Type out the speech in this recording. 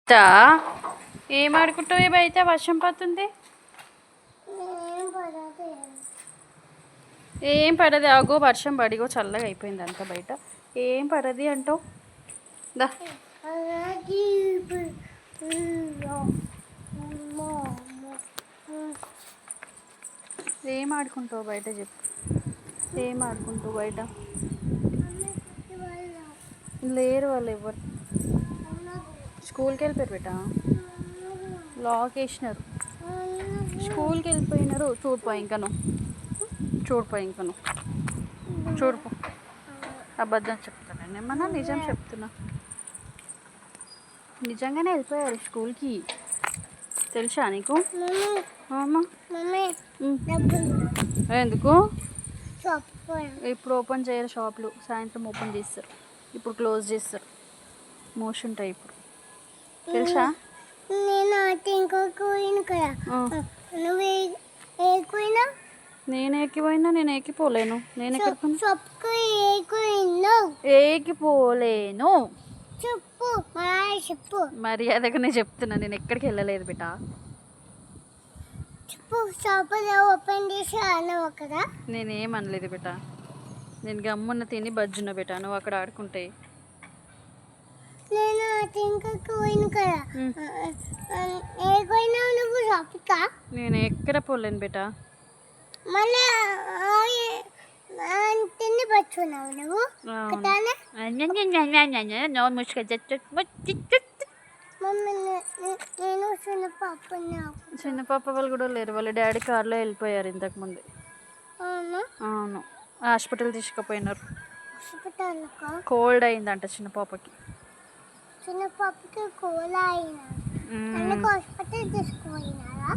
తా ఏం ఆడుకుంటావు బయట వర్షం పడుతుంది ఏం పడది ఆగో వర్షం పడిగో చల్లగా అయిపోయింది అంతా బయట ఏం పడది అంటావు దా ఏం ఆడుకుంటావు బయట చెప్పు ఏం ఆడుకుంటావు బయట లేరు వాళ్ళు ఎవరు స్కూల్కి వెళ్ళిపోయారు బేట లాక్ వేసినారు స్కూల్కి వెళ్ళిపోయినారు చూడిపో ఇంకను చూడిపో అబద్ధం చెప్తాను ఏమన్నా నిజం చెప్తున్నా నిజంగానే వెళ్ళిపోయారు స్కూల్కి తెలుసా నీకు ఎందుకు ఇప్పుడు ఓపెన్ చేయరు షాపులు సాయంత్రం ఓపెన్ చేస్తారు ఇప్పుడు క్లోజ్ చేస్తారు మోషన్ ఉంటాయి ఇప్పుడు తెలుసా నేను ఎక్కిపోయినా నేను ఎక్కిపోలేను నేను ఎక్కిపోలేను చెప్పు మర్యాదగానే చెప్తున్నా నేను ఎక్కడికి వెళ్ళలేదు బిడ్డ నేనేం అనలేదు బిడ్డ నేను గమ్మున్న తిని బజ్జున్న బిడ్డ నువ్వు అక్కడ ఆడుకుంటే నేను ఎక్కడ పోలేను బిడ్డ చిన్న పాప వాళ్ళు కూడా లేరు వాళ్ళ డాడీ కార్లో వెళ్ళిపోయారు ఇంతకుముందు అవును హాస్పిటల్ తీసుకుపోయినారు కోల్డ్ అయిందంట చిన్న పాపకి కోల్డ్ అయినా హాస్పిటల్ తీసుకుపోయినారా